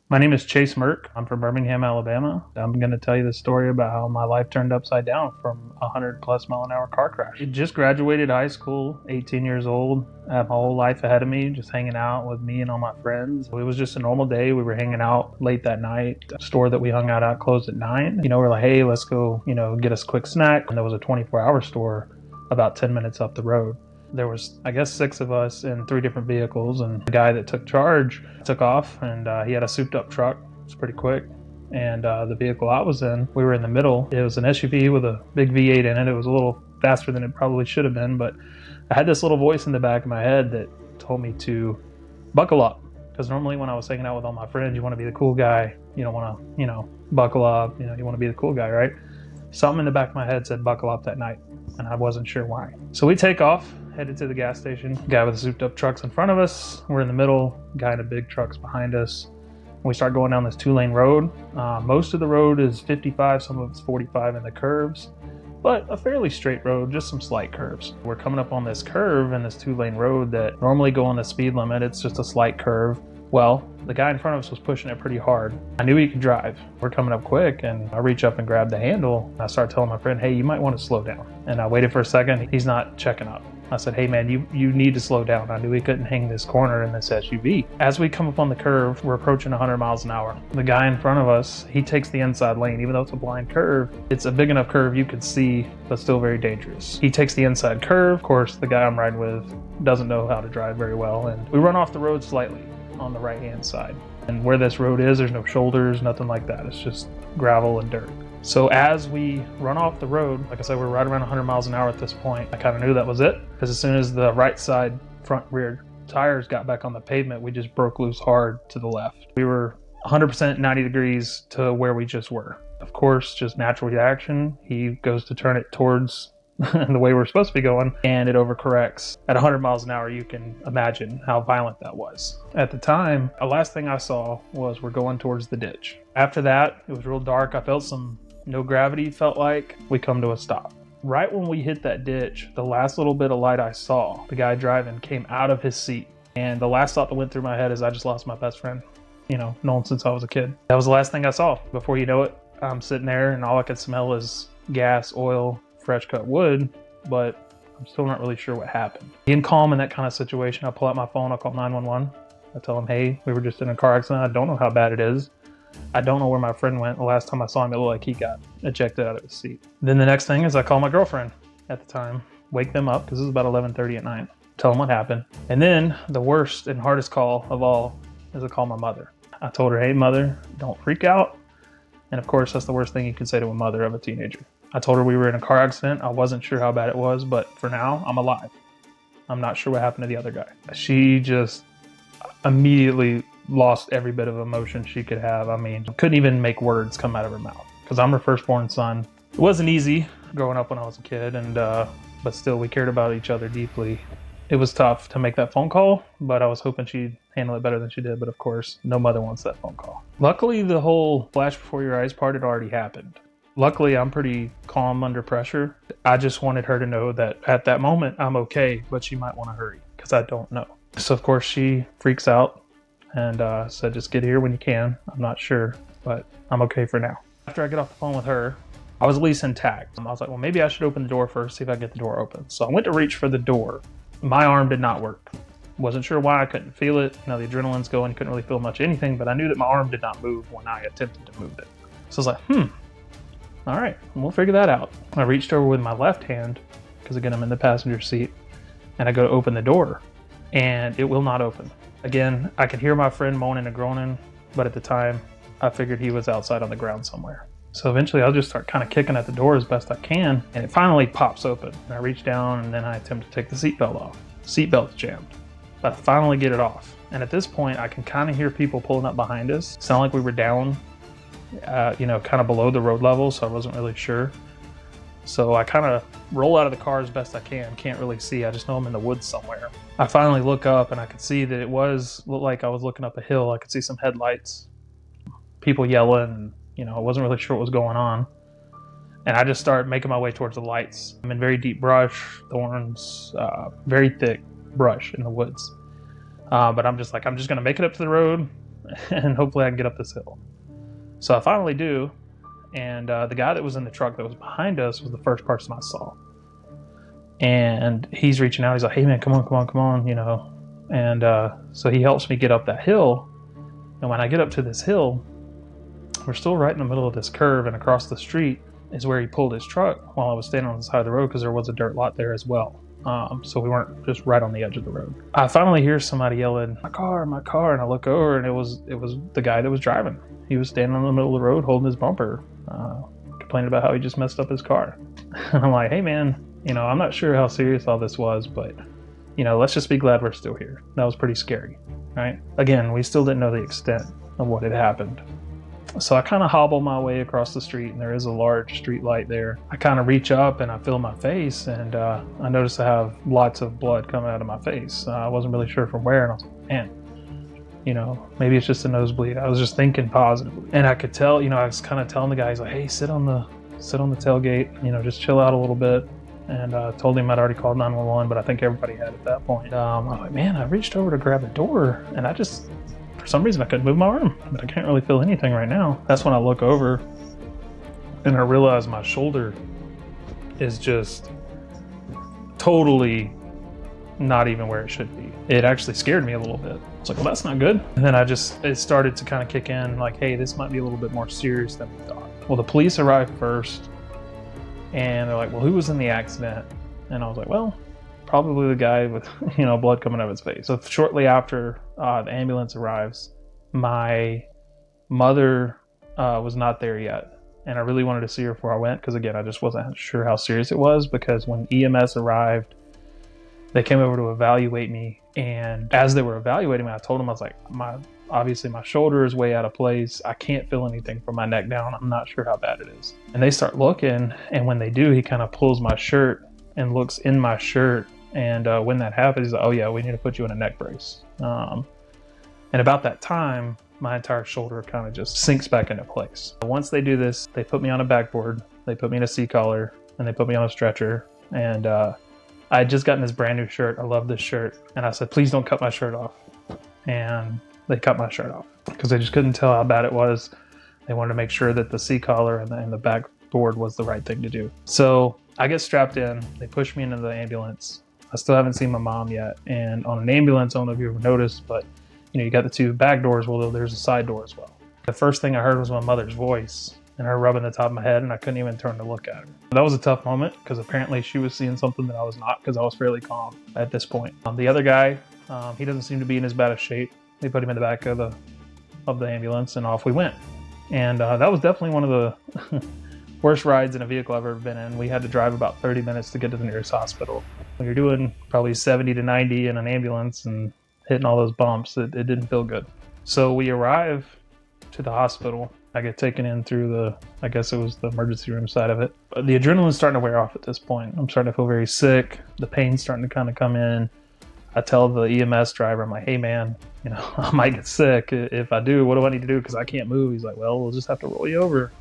My name is Chase Merck. I'm from Birmingham, Alabama. I'm going to tell you the story about how my life turned upside down from a 100 plus mile an hour car crash. I just graduated high school, 18 years old. I had my whole life ahead of me, just hanging out with me and all my friends. It was just a normal day. We were hanging out late that night. The store that we hung out at closed at 9. We're like, hey, let's go, get us a quick snack. And there was a 24-hour store about 10 minutes up the road. There was, I guess, 6 of us in 3 different vehicles, and the guy that took charge took off, and he had a souped-up truck. It was pretty quick. And the vehicle I was in, we were in the middle. It was an SUV with a big V8 in it. It was a little faster than it probably should have been, but I had this little voice in the back of my head that told me to buckle up. Because normally when I was hanging out with all my friends, you want to be the cool guy. You don't want to, buckle up. You want to be the cool guy, right? Something in the back of my head said buckle up that night, and I wasn't sure why. So we take off, headed to the gas station. Guy with the souped up trucks in front of us. We're in the middle. Guy in the big trucks behind us. We start going down this 2-lane road. Most of the road is 55, some of it's 45 in the curves, but a fairly straight road, just some slight curves. We're coming up on this curve in this 2-lane road that normally go on the speed limit. It's just a slight curve. Well, the guy in front of us was pushing it pretty hard. I knew he could drive. We're coming up quick, and I reach up and grab the handle. I start telling my friend, hey, you might want to slow down. And I waited for a second. He's not checking up. I said, hey man, you need to slow down. I knew he couldn't hang this corner in this SUV. As we come up on the curve, we're approaching 100 miles an hour. The guy in front of us, he takes the inside lane. Even though it's a blind curve, it's a big enough curve you can see, but still very dangerous. He takes the inside curve. Of course, the guy I'm riding with doesn't know how to drive very well, and we run off the road slightly on the right-hand side. And where this road is, there's no shoulders, nothing like that. It's just gravel and dirt. So as we run off the road, like I said, we're right around 100 miles an hour at this point. I kind of knew that was it, because as soon as the right side front rear tires got back on the pavement, we just broke loose hard to the left. We were 100% 90 degrees to where we just were. Of course, just natural reaction. He goes to turn it towards the way we're supposed to be going, and it overcorrects. At 100 miles an hour, you can imagine how violent that was. At the time, the last thing I saw was we're going towards the ditch. After that, it was real dark. I felt some no gravity, felt like. We come to a stop. Right when we hit that ditch, the last little bit of light I saw, the guy driving came out of his seat. And the last thought that went through my head is I just lost my best friend, known since I was a kid. That was the last thing I saw. Before you know it, I'm sitting there and all I could smell is gas, oil, fresh cut wood, but I'm still not really sure what happened. Being calm in that kind of situation, I pull out my phone, I call 911. I tell them, hey, we were just in a car accident. I don't know how bad it is. I don't know where my friend went. The last time I saw him, it looked like he got ejected out of his seat. Then the next thing is I call my girlfriend at the time, wake them up, because this is about 11:30 at night, tell them what happened. And then the worst and hardest call of all is I call my mother. I told her, hey mother, don't freak out. And of course, that's the worst thing you can say to a mother of a teenager. I told her we were in a car accident. I wasn't sure how bad it was, but for now, I'm alive. I'm not sure what happened to the other guy. She just immediately lost every bit of emotion she could have. I mean, couldn't even make words come out of her mouth, because I'm her firstborn son. It wasn't easy growing up when I was a kid, and but still, we cared about each other deeply. It was tough to make that phone call, but I was hoping she'd handle it better than she did. But of course, no mother wants that phone call. Luckily, the whole flash before your eyes part had already happened. Luckily, I'm pretty calm under pressure. I just wanted her to know that at that moment, I'm okay, but she might want to hurry, because I don't know. So of course, she freaks out and said, just get here when you can. I'm not sure, but I'm okay for now. After I get off the phone with her, I was at least intact. I was like, well, maybe I should open the door first, see if I can get the door open. So I went to reach for the door. My arm did not work. Wasn't sure why. I couldn't feel it. The adrenaline's going, couldn't really feel much anything, but I knew that my arm did not move when I attempted to move it. So I was like, all right, we'll figure that out. I reached over with my left hand, because again, I'm in the passenger seat, and I go to open the door, and it will not open. Again, I could hear my friend moaning and groaning, but at the time, I figured he was outside on the ground somewhere. So eventually, I'll just start kind of kicking at the door as best I can, and it finally pops open. And I reach down, and then I attempt to take the seatbelt off. Seatbelt's jammed. But I finally get it off. And at this point, I can kind of hear people pulling up behind us. Sound like we were down, kind of below the road level, so I wasn't really sure. So I kind of roll out of the car as best I can. Can't really see. I just know I'm in the woods somewhere. I finally look up, and I could see that it looked like I was looking up a hill. I could see some headlights, people yelling, and I wasn't really sure what was going on. And I just started making my way towards the lights. I'm in very deep brush, thorns, very thick brush in the woods. But I'm just going to make it up to the road. and hopefully I can get up this hill. So I finally do, and the guy that was in the truck that was behind us was the first person I saw. And he's reaching out. He's like, hey man, come on, you know. And so he helps me get up that hill. And when I get up to this hill, we're still right in the middle of this curve, and across the street is where he pulled his truck while I was standing on the side of the road, because there was a dirt lot there as well. So we weren't just right on the edge of the road. I finally hear somebody yelling, my car, and I look over, and it was the guy that was driving. He was standing in the middle of the road holding his bumper, complaining about how he just messed up his car. And I'm like, hey man, you know, I'm not sure how serious all this was, but you know, let's just be glad we're still here. That was pretty scary, right? Again, we still didn't know the extent of what had happened. So I kind of hobble my way across the street, and there is a large street light there. I kind of reach up and I feel my face, and I notice I have lots of blood coming out of my face. I wasn't really sure from where, and I was like, man, you know, maybe it's just a nosebleed. I was just thinking positively. And I could tell, you know, I was kind of telling the guy, he's like, hey, sit on the tailgate, you know, just chill out a little bit. And told him I'd already called 911, but I think everybody had at that point. I was like, man, I reached over to grab the door, and I just, for some reason, I couldn't move my arm, but I can't really feel anything right now. That's when I look over, and I realize my shoulder is just totally not even where it should be. It actually scared me a little bit. I was like, well, that's not good. And then it started to kind of kick in, like, hey, this might be a little bit more serious than we thought. Well, the police arrived first. And they're like, well, who was in the accident? And I was like, well, probably the guy with, you know, blood coming out of his face. So shortly after the ambulance arrives, my mother was not there yet. And I really wanted to see her before I went, because again, I just wasn't sure how serious it was, because when EMS arrived, they came over to evaluate me. And as they were evaluating me, I told them, I was like, obviously my shoulder is way out of place. I can't feel anything from my neck down. I'm not sure how bad it is. And they start looking, and when they do, he kind of pulls my shirt and looks in my shirt. And when that happens, he's like, oh yeah, we need to put you in a neck brace. And about that time, my entire shoulder kind of just sinks back into place. Once they do this, they put me on a backboard, they put me in a C-collar, and they put me on a stretcher. And I had just gotten this brand new shirt. I love this shirt. And I said, please don't cut my shirt off. And they cut my shirt off because they just couldn't tell how bad it was. They wanted to make sure that the C-collar and the backboard was the right thing to do. So I get strapped in. They push me into the ambulance. I still haven't seen my mom yet. And on an ambulance, I don't know if you ever noticed, but you know, you got the two back doors. Well, there's a side door as well. The first thing I heard was my mother's voice and her rubbing the top of my head, and I couldn't even turn to look at her. That was a tough moment, because apparently she was seeing something that I was not, because I was fairly calm at this point. The other guy, he doesn't seem to be in as bad a shape. They put him in the back of the ambulance, and off we went. And that was definitely one of the worst rides in a vehicle I've ever been in. We had to drive about 30 minutes to get to the nearest hospital. When you're doing probably 70 to 90 in an ambulance and hitting all those bumps, it didn't feel good. So we arrive to the hospital. I get taken in through I guess it was the emergency room side of it. But the adrenaline's starting to wear off at this point. I'm starting to feel very sick. The pain's starting to kind of come in. I tell the EMS driver, I'm like, hey man, you know, I might get sick. If I do, what do I need to do? Because I can't move. He's like, well, we'll just have to roll you over,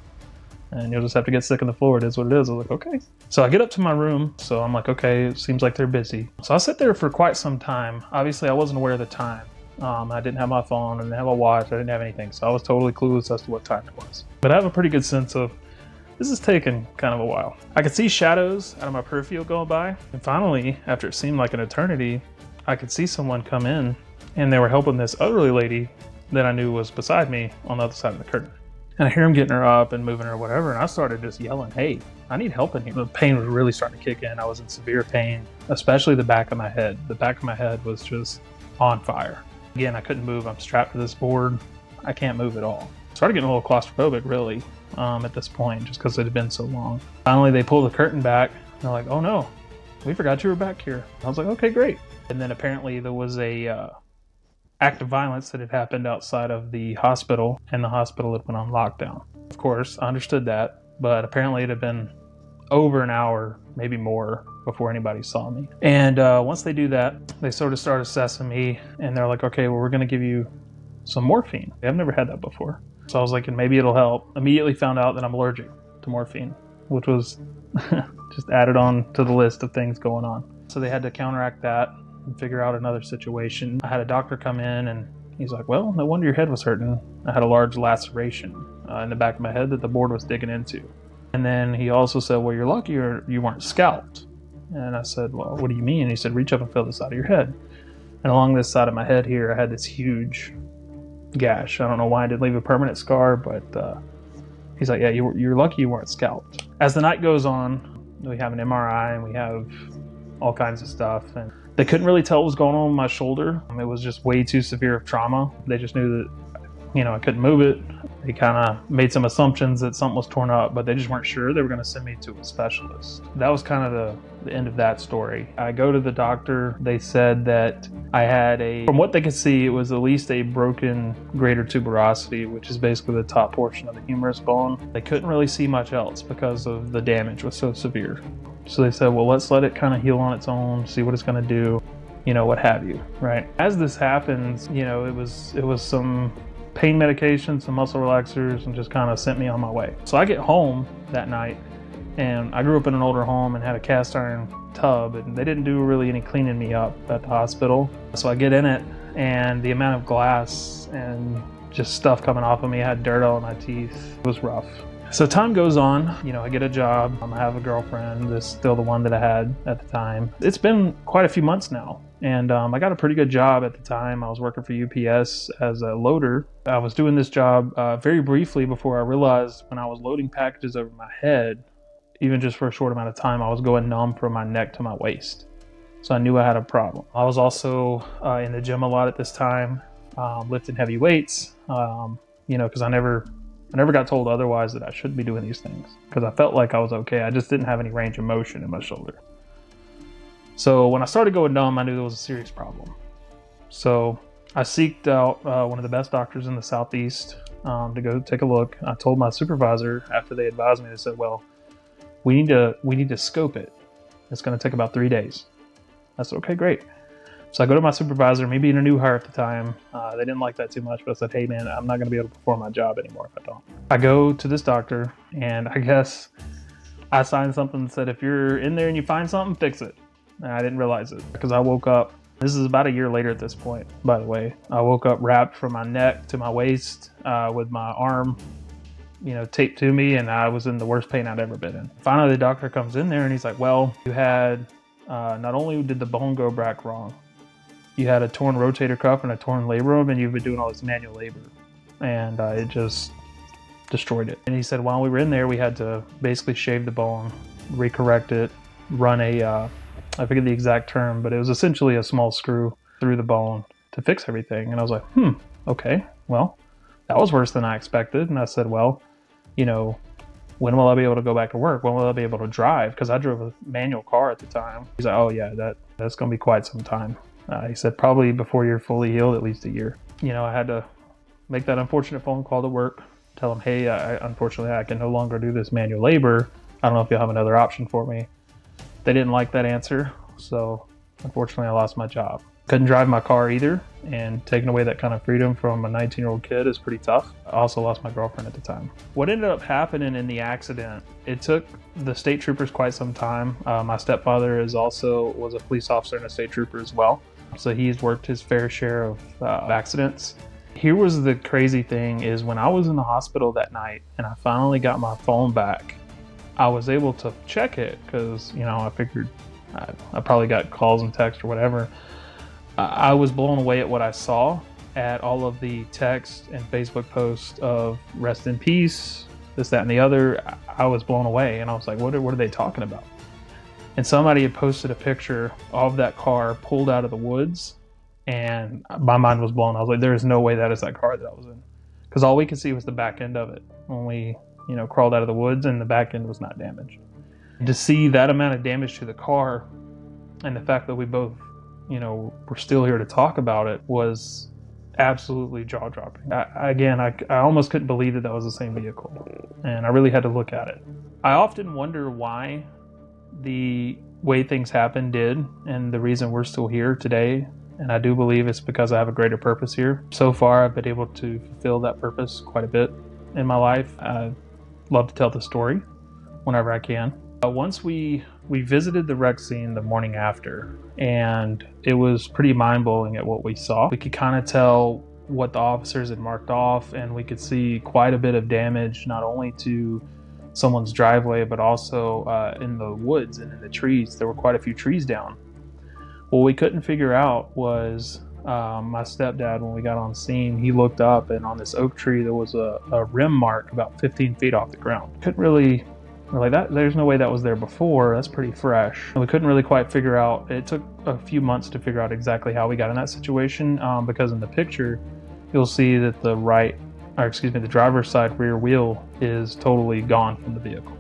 and you'll just have to get sick on the floor. It is what it is. I was like, okay. So I get up to my room. So I'm like, okay, it seems like they're busy. So I sit there for quite some time. Obviously, I wasn't aware of the time. I didn't have my phone, I didn't have a watch, I didn't have anything. So I was totally clueless as to what time it was. But I have a pretty good sense of, this is taking kind of a while. I could see shadows out of my peripheral going by. And finally, after it seemed like an eternity, I could see someone come in, and they were helping this elderly lady that I knew was beside me on the other side of the curtain. And I hear him getting her up and moving her or whatever, and I started just yelling, hey, I need help in here. The pain was really starting to kick in. I was in severe pain, especially the back of my head. The back of my head was just on fire. Again, I couldn't move. I'm strapped to this board. I can't move at all. Started getting a little claustrophobic, really, at this point, just because it had been so long. Finally, they pulled the curtain back, and they're like, oh no, we forgot you were back here. I was like, okay, great. And then apparently there was a act of violence that had happened outside of the hospital, and the hospital had went on lockdown. Of course, I understood that, but apparently it had been over an hour, maybe more, before anybody saw me. And once they do that, they sort of start assessing me, and they're like, okay, well, we're going to give you some morphine. I've never had that before. So I was like, and maybe it'll help. Immediately found out that I'm allergic to morphine, which was just added on to the list of things going on. So they had to counteract that and figure out another situation. I had a doctor come in, and He's like, well, no wonder your head was hurting. I had a large laceration in the back of my head that the board was digging into. And then he also said, well, you're lucky you weren't scalped. And I said, well, what do you mean? And he said, reach up and feel the side of your head. And along this side of my head here, I had this huge gash. I don't know why I didn't leave a permanent scar, but he's like, yeah, you're lucky you weren't scalped. As the night goes on, we have an MRI and we have all kinds of stuff. And they couldn't really tell what was going on with my shoulder. It was just way too severe of trauma. They just knew that, I couldn't move it. They kind of made some assumptions that something was torn up, but they just weren't sure. They were going to send me to a specialist. That was kind of the end of that story. I go to the doctor. They said that I had from what they could see, it was at least a broken greater tuberosity, which is basically the top portion of the humerus bone. They couldn't really see much else because of the damage was so severe. So they said, well, let's let it kind of heal on its own, see what it's going to do, what have you, right? As this happens, it was some pain medication, some muscle relaxers, and just kind of sent me on my way. So I get home that night, and I grew up in an older home and had a cast iron tub, and they didn't do really any cleaning me up at the hospital. So I get in it, and the amount of glass and just stuff coming off of me, I had dirt all in my teeth. It was rough. So time goes on, I get a job, I have a girlfriend, that's still the one that I had at the time. It's been quite a few months now, and I got a pretty good job at the time. I was working for UPS as a loader. I was doing this job very briefly before I realized when I was loading packages over my head, even just for a short amount of time, I was going numb from my neck to my waist. So I knew I had a problem. I was also in the gym a lot at this time, lifting heavy weights, because I never got told otherwise that I shouldn't be doing these things because I felt like I was okay. I just didn't have any range of motion in my shoulder. So when I started going numb, I knew there was a serious problem. So I seeked out one of the best doctors in the Southeast to go take a look. I told my supervisor after they advised me, they said, well, we need to scope it. It's going to take about 3 days. I said, okay, great. So I go to my supervisor, me being a new hire at the time. They didn't like that too much, but I said, hey man, I'm not going to be able to perform my job anymore if I don't. I go to this doctor, and I guess I signed something that said, if you're in there and you find something, fix it. And I didn't realize it because I woke up, this is about a year later at this point, by the way. I woke up wrapped from my neck to my waist with my arm, taped to me, and I was in the worst pain I'd ever been in. Finally, the doctor comes in there and he's like, well, you had, not only did the bone go back wrong, you had a torn rotator cuff and a torn labrum, and you've been doing all this manual labor. And it just destroyed it. And he said while we were in there, we had to basically shave the bone, recorrect it, run I forget the exact term, but it was essentially a small screw through the bone to fix everything. And I was like, okay, well, that was worse than I expected. And I said, well, when will I be able to go back to work? When will I be able to drive? Because I drove a manual car at the time. He's like, oh yeah, that's going to be quite some time. He said, probably before you're fully healed, at least a year. I had to make that unfortunate phone call to work, tell them, hey, unfortunately, I can no longer do this manual labor. I don't know if you'll have another option for me. They didn't like that answer, so unfortunately, I lost my job. Couldn't drive my car either, and taking away that kind of freedom from a 19-year-old kid is pretty tough. I also lost my girlfriend at the time. What ended up happening in the accident, it took the state troopers quite some time. My stepfather was a police officer and a state trooper as well. So he's worked his fair share of accidents. Here was the crazy thing is when I was in the hospital that night and I finally got my phone back, I was able to check it because, I figured I probably got calls and texts or whatever. I was blown away at what I saw, at all of the text and Facebook posts of rest in peace, this, that, and the other. I was blown away and I was like, what are they talking about? And somebody had posted a picture of that car pulled out of the woods, and my mind was blown. I was like, there is no way that is that car that I was in. Because all we could see was the back end of it when we, crawled out of the woods, and the back end was not damaged. To see that amount of damage to the car and the fact that we both, were still here to talk about it was absolutely jaw-dropping. I almost couldn't believe that was the same vehicle, and I really had to look at it. I often wonder why the way things happened did, and the reason we're still here today. And I do believe it's because I have a greater purpose here. So far, I've been able to fulfill that purpose quite a bit in my life. I love to tell the story whenever I can. Once we visited the wreck scene the morning after, and it was pretty mind-blowing at what we saw. We could kind of tell what the officers had marked off, and we could see quite a bit of damage, not only to someone's driveway, but also in the woods and in the trees. There were quite a few trees down. What we couldn't figure out was my stepdad, when we got on scene, he looked up, and on this oak tree there was a rim mark about 15 feet off the ground. Couldn't really, we're like, that there's no way that was there before, that's pretty fresh. And we couldn't really quite figure out, it took a few months to figure out exactly how we got in that situation, because in the picture you'll see that the driver's side rear wheel is totally gone from the vehicle.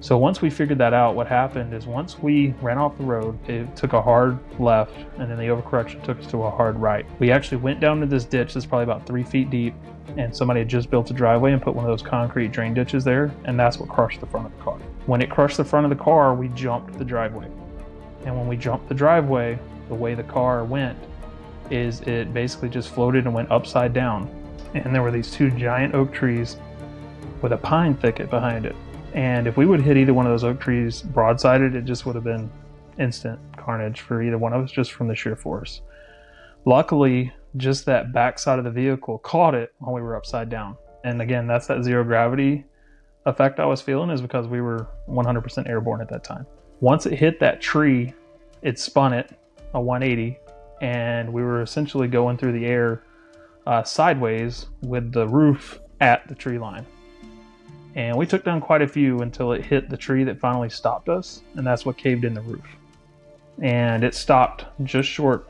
So once we figured that out, what happened is once we ran off the road, it took a hard left, and then the overcorrection took us to a hard right. We actually went down to this ditch that's probably about 3 feet deep, and somebody had just built a driveway and put one of those concrete drain ditches there, and that's what crushed the front of the car. When it crushed the front of the car, we jumped the driveway. And when we jumped the driveway, the way the car went is it basically just floated and went upside down. And there were these two giant oak trees with a pine thicket behind it. And if we would hit either one of those oak trees broadsided, it just would have been instant carnage for either one of us, just from the sheer force. Luckily, just that back side of the vehicle caught it while we were upside down. And again, that's that zero gravity effect I was feeling, is because we were 100% airborne at that time. Once it hit that tree, it spun it a 180, and we were essentially going through the air sideways with the roof at the tree line. And we took down quite a few until it hit the tree that finally stopped us, and that's what caved in the roof. And it stopped just short,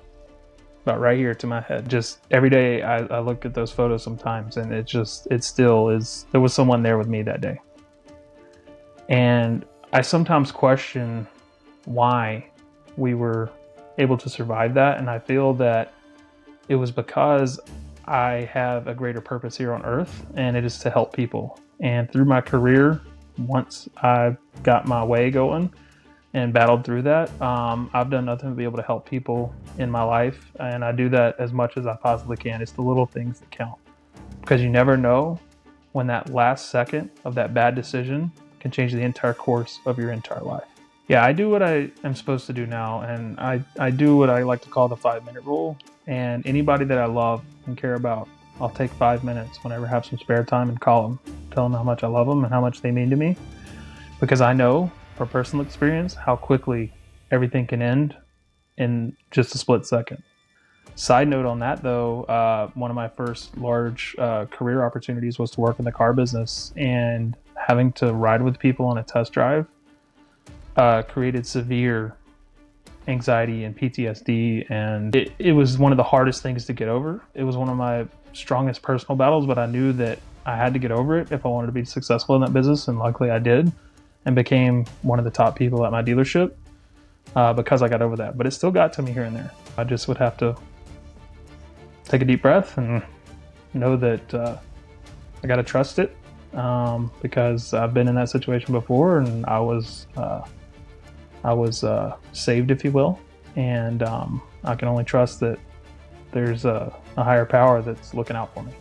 about right here to my head. Just every day I look at those photos sometimes, and it still is, there was someone there with me that day. And I sometimes question why we were able to survive that, and I feel that it was because I have a greater purpose here on earth, and it is to help people. And through my career, once I got my way going and battled through that, I've done nothing to be able to help people in my life, and I do that as much as I possibly can. It's the little things that count, because you never know when that last second of that bad decision can change the entire course of your entire life. Yeah, I do what I am supposed to do now, and I do what I like to call the 5-minute rule. And anybody that I love and care about, I'll take 5 minutes whenever I have some spare time and call them, tell them how much I love them and how much they mean to me. Because I know, from personal experience, how quickly everything can end in just a split second. Side note on that though, one of my first large career opportunities was to work in the car business, and having to ride with people on a test drive created severe anxiety and PTSD, and it was one of the hardest things to get over. It was one of my strongest personal battles, but I knew that I had to get over it if I wanted to be successful in that business, and luckily I did, and became one of the top people at my dealership because I got over that. But it still got to me here and there. I just would have to take a deep breath and know that I got to trust it, because I've been in that situation before, and I was saved, if you will, and I can only trust that there's a higher power that's looking out for me.